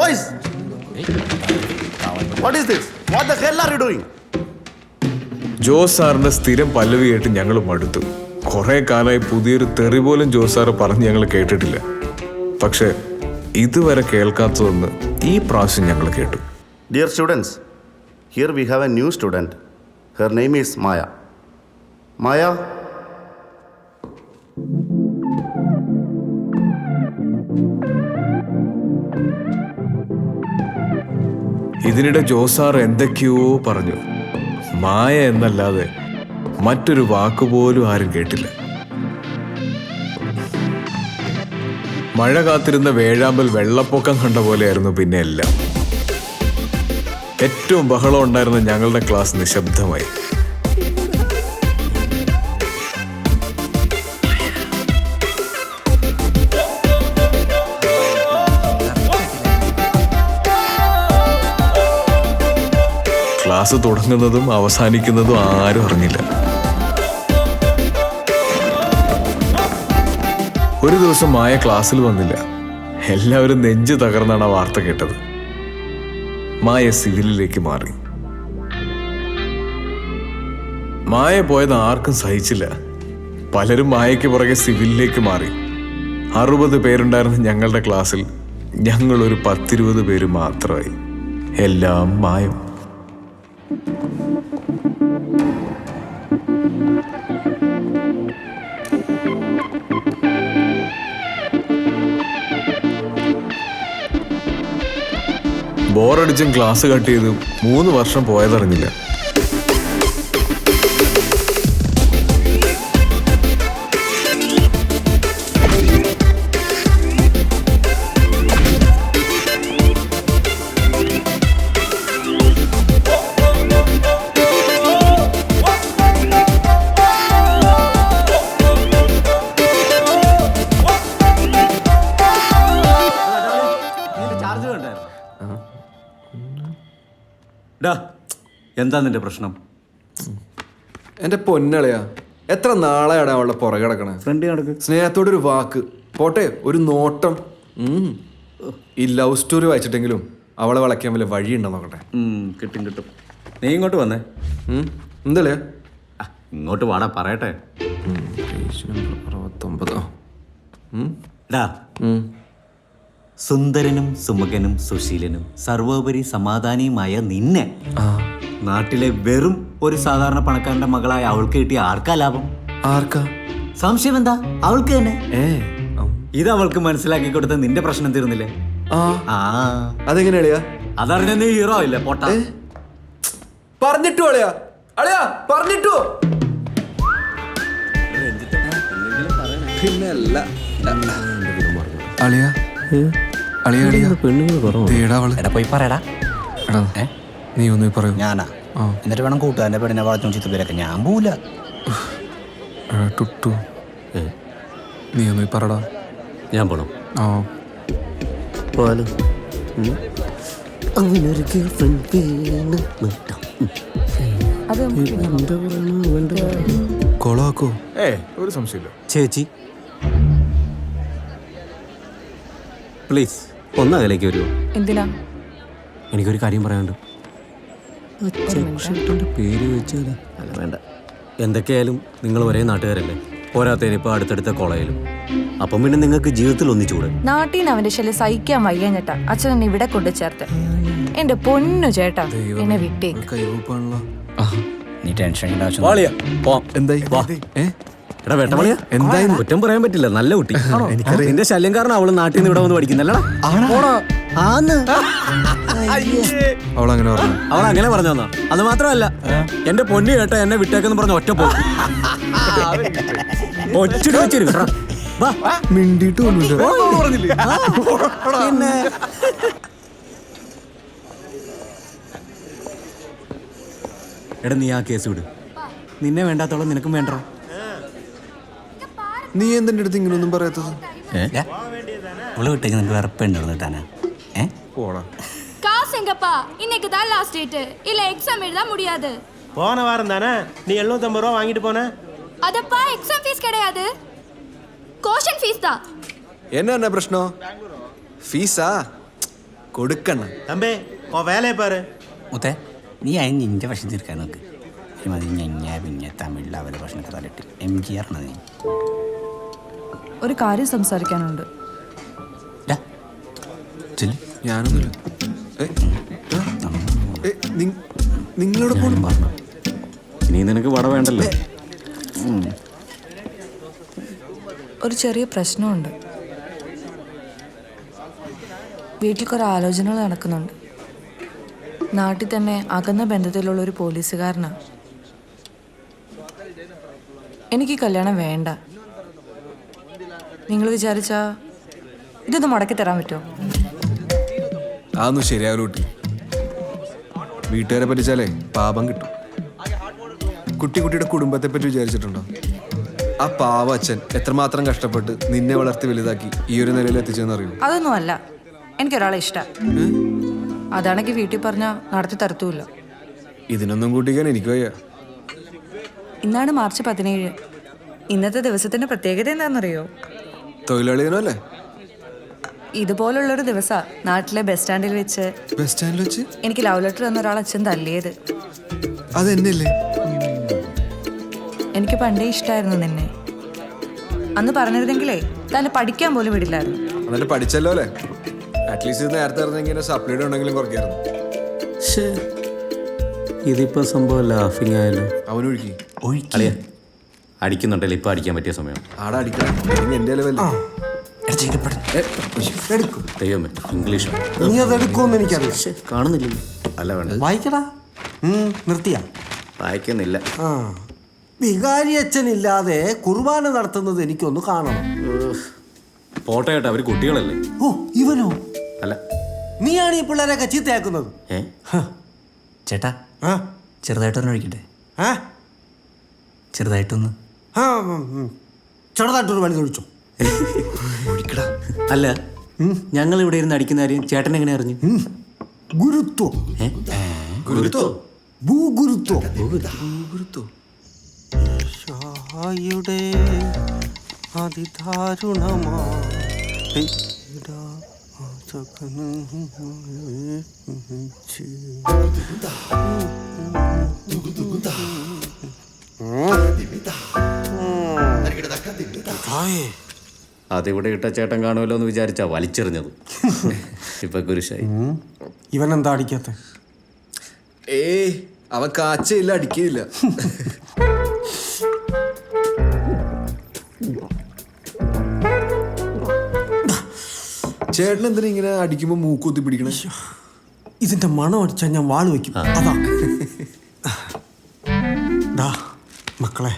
Boys! What is this? What the hell are you doing? Jose സാറിന്റെ സ്ഥിരം പല്ലവി കേട്ട് ഞങ്ങൾ മടുത്തു. കുറെ കാലമായി പുതിയൊരു തെറി പോലും ജോസ് സാറ് പറഞ്ഞ് ഞങ്ങൾ കേട്ടിട്ടില്ല. പക്ഷെ ഇതുവരെ കേൾക്കാത്തതൊന്ന് ഈ പ്രാവശ്യം ഞങ്ങൾ കേട്ടു. Dear students, here we have a new student. Her name is Maya. Maya? ഇതിനിടെ ജോസ് സാർ എന്തൊക്കെയോ പറഞ്ഞു. മായ എന്നല്ലാതെ മറ്റൊരു വാക്കുപോലും ആരും കേട്ടില്ല. മഴ കാത്തിരുന്ന വേഴാമ്പൽ വെള്ളപ്പൊക്കം കണ്ട പോലെയായിരുന്നു പിന്നെ എല്ലാം. ഏറ്റവും ബഹളം ഉണ്ടായിരുന്ന ഞങ്ങളുടെ ക്ലാസ് നിശബ്ദമായി. ക്ലാസ് തുടങ്ങുന്നതും അവസാനിക്കുന്നതും ആരും അറിഞ്ഞില്ല. ഒരു ദിവസം മായ ക്ലാസ്സിൽ വന്നില്ല. എല്ലാവരും നെഞ്ച് തകർന്നാണ് ആ വാർത്ത കേട്ടത്. മായ സിവിലിലേക്ക് മാറി. മായ പോയത് ആർക്കും സഹിച്ചില്ല. പലരും മായയ്ക്ക് പുറകെ സിവിലിലേക്ക് മാറി. 60 പേരുണ്ടായിരുന്ന ഞങ്ങളുടെ ക്ലാസ്സിൽ ഞങ്ങളൊരു 10-20 പേര് മാത്രമായി. എല്ലാം മായം. ബോറടിച്ചും ക്ലാസ് കട്ട് ചെയ്തും 3 വർഷം പോയതറിഞ്ഞില്ല. എന്താ നിന്റെ പ്രശ്നം? എന്റെ പൊന്നളയാ, എത്ര നാളെയാണ് അവളുടെ പുറകെ കിടക്കണേ. ഫ്രണ്ട് നടക്ക്. സ്നേഹത്തോടൊരു വാക്ക് പോട്ടെ, ഒരു നോട്ടം. ഈ ലവ് സ്റ്റോറി വായിച്ചിട്ടെങ്കിലും അവളെ വളയ്ക്കാൻ വല്ല വഴിയുണ്ടോ നോക്കട്ടെ. കിട്ടും കിട്ടും. നീ ഇങ്ങോട്ട് വന്നേ. എന്തല്ലേ ഇങ്ങോട്ട് വാടാ, പറയട്ടെ. 69 സുന്ദരനും സുമുഖനും സുശീലനും സർവോപരി സമാധാനിയുമായ നിന്നെ നാട്ടിലെ വെറും ഒരു സാധാരണ പണക്കാരന്റെ മകളായ അവൾക്ക് കിട്ടിയ ആർക്കാ ലാഭം? ആർക്കാ? സംശയം എന്താ? അവൾക്ക് തന്നെ. ഇത് അവൾക്ക് മനസ്സിലാക്കി കൊടുത്ത നിന്റെ പ്രശ്നം തീർന്നില്ലേ? അതെങ്ങനെയാ? അതറിഞ്ഞ നീ ഹീറോ ഇല്ലേ പൊട്ടാ? പറഞ്ഞിട്ടു അളിയാ, അളിയാ പറഞ്ഞിട്ടു. പിന്നല്ല അളിയാ, പോയി പറയടാ. നീ ഒന്ന് പറയൂ. ഞാനാ? എന്നിട്ട് വേണം കൂട്ടുകാരന്റെ പെണ്ണിനെ വളർത്തും ചിത്രത്തിലൊക്കെ. ഞാൻ പോവില്ല. ടുട്ടു നീ ഒന്ന് പറടാ. ഞാൻ പോണം. കൊളാക്കോ? ഒരു സംശയമില്ല. ചേച്ചി പ്ലീസ് ഒന്ന് അതിലേക്ക് വരുമോ? എന്തിനാ? എനിക്കൊരു കാര്യം പറയാനുണ്ട്. പേര് വെച്ചത് അല്ല, വേണ്ട. എന്തൊക്കെയായാലും നിങ്ങൾ ഒരേ നാട്ടുകാരല്ലേ, പോരാത്തതിന് ഇപ്പോൾ അടുത്തടുത്ത കോളേജിലും. അപ്പം പിന്നെ നിങ്ങൾക്ക് ജീവിതത്തിൽ ഒന്നിച്ചൂടെ? നാട്ടിൽ നിന്ന് അവന്റെ ശല്യം സഹിക്കാൻ വയ്യാഞ്ഞിട്ടാ അച്ഛൻ എന്നെ ഇവിടെ കൊണ്ടു ചേർത്ത്. എന്റെ പൊന്നു ചേട്ടാ, എന്നെ വിട്ടേക്ക്. നീ ടെൻഷൻ കുറ്റം പറയാൻ പറ്റില്ല. നല്ല കുട്ടി. നിന്റെ ശല്യം കാരണം അവള് നാട്ടിൽ നിന്ന് ഇവിടെ വന്ന് പഠിക്കുന്നല്ലടാ. അവളങ്ങനെ പറഞ്ഞു തന്നാ? അത് മാത്രമല്ല, എന്റെ പൊന്നു കേട്ടോ എന്നെ വിട്ടേക്കെന്ന് പറഞ്ഞ ഒറ്റ പോകും. പിന്നെ എടാ നീ ആ കേസ് വിട്. നിന്നെ വേണ്ടാത്തോളം നിനക്കും വേണ്ട. നീ എന്തിന്റെ അടുത്ത് ഇങ്ങനൊന്നും പറയാത്തത്? അവള് വിട്ടേക്ക് നിനക്ക് വേറെ പെണ്ണുകൾ കിട്ടാനാ? இன்னைக்கு தான் லாஸ்ட் டேட். இல்ல எக்ஸாம் எழுத முடியாது. போன வாரம் தானே நீ 750 ரூபாய் வாங்கிட்டு போன. அதப்பா எக்ஸாம் ஃபீஸ் கிடையாது, கோஷன் ஃபீஸ் தான். என்ன பிரச்சனை? ஃபீஸா? കൊടുക്കണ്ണ. தம்பி உன் வேலையை பாரு. മുത്തേ നീ അതിന് നിന്റെ ഭക്ഷണം തീർക്കാൻ നോക്ക്. മതി ഞഞ്ഞ പിന്നെ തമിഴിൽ അവരുടെ ഭക്ഷണമൊക്കെ തലയിട്ട് MGR ആണ് നീ. ഒരു കാര്യം സംസാരിക്കാനുണ്ട്. ഡാ, ചെല്ല്. ഞാനൊന്നുമില്ല. നിങ്ങളോട് പോലും പറഞ്ഞു ഇനി നിനക്ക് വട വേണ്ടല്ലോ. ഒരു ചെറിയ പ്രശ്നമുണ്ട്. വീട്ടിൽ കുറേ ആലോചനകൾ നടക്കുന്നുണ്ട്. നാട്ടിൽ തന്നെ അകന്ന ബന്ധത്തിലുള്ള ഒരു പോലീസുകാരനാണ്. എനിക്ക് കല്യാണം വേണ്ട. നിങ്ങൾ വിചാരിച്ചാ ഇതൊന്ന് മുടക്കി തരാൻ പറ്റുമോ? അതൊന്നും ശരിയാവൂട്ടി. വീട്ടുകാരെ പറ്റിച്ചാലേ പാപം കിട്ടും. കുട്ടിയുടെ കുടുംബത്തെ പറ്റി വിചാരിച്ചിട്ടുണ്ടോ? ആ പാവ അച്ഛൻ എത്രമാത്രം കഷ്ടപ്പെട്ട് നിന്നെ വളർത്തി വലുതാക്കി ഈ ഒരു നിലയിൽ എത്തിച്ചെന്ന് അറിയൂ. അതൊന്നും അല്ല. എനിക്കൊരാളെ ഇഷ്ടം. അതാണെങ്കിൽ വീട്ടിൽ പറഞ്ഞാൽ നടത്തി തരത്തുമില്ല. ഇതിനൊന്നും കൂട്ടിക്കാൻ എനിക്ക് വയ്യ. ഇന്നാണ് മാർച്ച് 17. ഇന്നത്തെ ദിവസത്തിന്റെ പ്രത്യേകത എന്താണെന്നറിയോ? തൊഴിലാളി ദിനമല്ലേ? ഇതുപോലുള്ളൊരു ദിവസാ നാട്ടിലെ ബസ് സ്റ്റാൻഡിൽ വെച്ച് എനിക്ക് ലവ് ലെറ്റർ തന്ന ഒരാൾ അച്ഛൻ തല്ലിയത്. അതെന്നല്ലേ? എനിക്ക് പണ്ടേ ഇഷ്ടമായിരുന്നു നിന്നെ. അന്ന് പറഞ്ഞിരുന്നെങ്കിലേ തന്നെ പഠിക്കാൻ പോലും വിടില്ലായിരുന്നു. എന്നിട്ട് പഠിച്ചല്ലോ അല്ലേ? അറ്റ്ലീസ്റ്റ് നേരത്തെ അറിഞ്ഞെങ്കിൽ സപ്ലൈഡ് ഉണ്ടെങ്കിലും കുറയ്ക്കായിരുന്നു. ഇതിപ്പോ സംഭവം ലാഫിങ് ആയാലോ. അവനൊഴുക്കി അളിയ അടിക്കുന്നുണ്ടല്ലോ. ഇപ്പൊ അടിക്കാൻ പറ്റിയ സമയം. ആടെ അടിക്കണം. എന്റെ ലെവല്ലേ ദൈവമേ, ഇംഗ്ലീഷ് നീ അത് എടുക്കുമെന്ന് എനിക്കറിയാം. കാണുന്നില്ലല്ലോ. അല്ല വേണ്ട, വായിക്കടാ. നിർത്തിയാ വായിക്കുന്നില്ല. ആ വികാരി അച്ഛനില്ലാതെ കുർബാന നടത്തുന്നത് എനിക്കൊന്ന് കാണണം. പോട്ടെ കേട്ടോ, അവര് കുട്ടികളല്ലേ. ഓ ഇവനോ? അല്ല, നീയാണ് ഈ പിള്ളേരൊക്കെ ചീത്തയാക്കുന്നത്. ചേട്ടാ ആ ചെറുതായിട്ടൊന്ന് ഒഴിക്കട്ടെ. ആ ചെറുതായിട്ടൊന്ന്. ആ ചെറുതായിട്ടൊരു വലുത് ഒഴിച്ചോ. അല്ല, ഞങ്ങൾ ഇവിടെ ഇരുന്ന് അടിക്കുന്ന കാര്യം ചേട്ടൻ എങ്ങനെ അറിഞ്ഞു? ഗുരുത്വം. ഗുരുത്തോ? ഭൂഗുരുത്വം. യുടെ അതിദാരുണമാ അതിവിടെ ഇട്ട ചേട്ടൻ കാണുമല്ലോ എന്ന് വിചാരിച്ചാ വലിച്ചെറിഞ്ഞത്. ഇപ്പൊ കുരിശായി. ഇവനെന്താ അടിക്കാത്ത? അവൻ കാച്ചയില്ല, അടിക്കയില്ല. ചേട്ടൻ എന്തിനാ ഇങ്ങനെ അടിക്കുമ്പോ മൂക്കുത്തി പിടിക്കണേ? ഇതിന്റെ മണം അടിച്ചാൽ ഞാൻ വാള് വെക്കും. അതാ ഡാ മക്കളെ,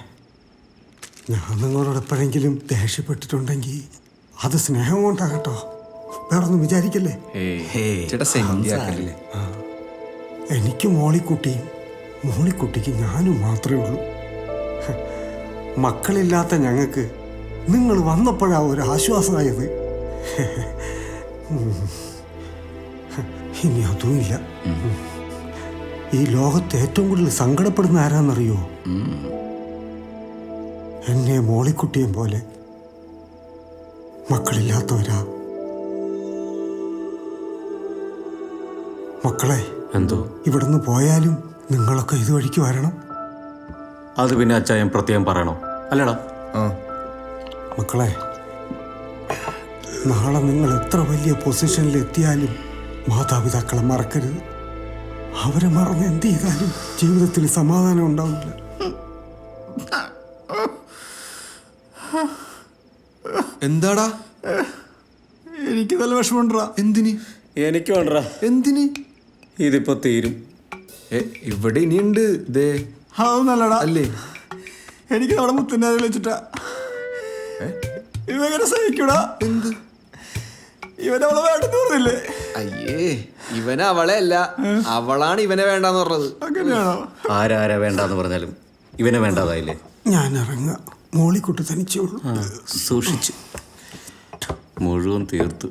ഞാൻ നിങ്ങളോട് എപ്പോഴെങ്കിലും ദേഷ്യപ്പെട്ടിട്ടുണ്ടെങ്കിൽ അത് സ്നേഹം കൊണ്ടാ കേട്ടോ. വേറൊന്നും വിചാരിക്കല്ലേ. ചേട്ടാ സെന്റിയാക്കല്ലേ. എനിക്ക് മോളിക്കുട്ടിയും മോളിക്കുട്ടിക്ക് ഞാനും മാത്രമേ ഉള്ളൂ. മക്കളില്ലാത്ത ഞങ്ങൾക്ക് നിങ്ങൾ വന്നപ്പോഴാ ഒരു ആശ്വാസമായത്. ഇനി അതുമില്ല. ഈ ലോകത്ത് ഏറ്റവും കൂടുതൽ സങ്കടപ്പെടുന്ന ആരാന്നറിയോ? എന്നെ മോളിക്കുട്ടിയും പോലെ മക്കളില്ലാത്തവരാ. മക്കളെ, എന്തോ ഇവിടുന്ന് പോയാലും നിങ്ങളൊക്കെ ഇതുവഴിക്ക് വരണം. അത് പിന്നെ അച്ചായൻ പ്രത്യേകം പറയണോ? അല്ലടാ. മക്കളെ, നാളെ നിങ്ങൾ എത്ര വലിയ പൊസിഷനിൽ എത്തിയാലും മാതാപിതാക്കളെ മറക്കരുത്. അവരെ മറന്ന് എന്ത് ചെയ്താലും ജീവിതത്തിൽ സമാധാനം ഉണ്ടാവില്ല. എന്താടാ? എനിക്ക് നല്ല വിഷമമുണ്ടാ. എന്തിന്? എനിക്ക് വേണ്ടടാ. എന്തിന്? ഇതിപ്പോ തീരും. ഇവിടെ ഇനിയുണ്ട്. അതൊന്നല്ലടാ. അല്ലേ? എനിക്ക് അവിടെ മുത്തന്നെ വെച്ചിട്ടാ. ഇവങ്ങനെ സഹിക്കൂടാ. എന്ത്? ഇവനവളെ വേണ്ടെന്ന് പറഞ്ഞില്ലേ? അയ്യേ, ഇവനെ അവളെ അല്ല, അവളാണ് ഇവനെ വേണ്ടാന്ന് പറഞ്ഞത്. അങ്ങനെയാണോ? ആരാരാ വേണ്ടാന്ന് പറഞ്ഞാലും ഇവനെ വേണ്ടാതായില്ലേ? ഞാൻ ഇറങ്ങ. മോളിക്കുട്ടി തനിച്ചേ ഉള്ളൂ. സൂക്ഷിച്ചു. മുഴുവൻ തീർത്തു.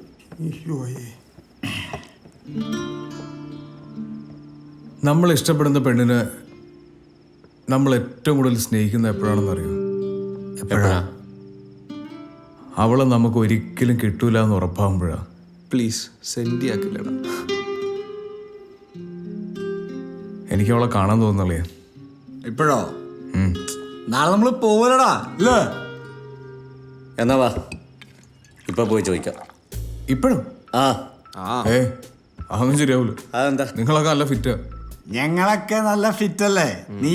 നമ്മൾ ഇഷ്ടപ്പെടുന്ന പെണ്ണിന് നമ്മൾ ഏറ്റവും കൂടുതൽ സ്നേഹിക്കുന്ന എപ്പോഴാണെന്നറിയോ? എപ്പോഴാ? അവളെ നമുക്ക് ഒരിക്കലും കിട്ടൂല എന്ന് ഉറപ്പാകുമ്പോഴാ. പ്ലീസ് സെൻഡിയാക്കില്ലടാ. എനിക്ക് അവളെ കാണാൻ തോന്നുന്നില്ലേ. ഇപ്പോഴോ? നാളെ നമ്മൾ പോവലടാ അല്ലേ? എന്നാ വാ ഇപ്പൊ പോയി ചോദിക്കാം. ഇപ്പോഴും ആ അതൊന്നും ശരിയാവൂല. അതെന്താ? നിങ്ങളൊക്കെ നല്ല ഫിറ്റാ. ഞങ്ങളൊക്കെ നല്ല ഫിറ്റ് അല്ലേ? നീ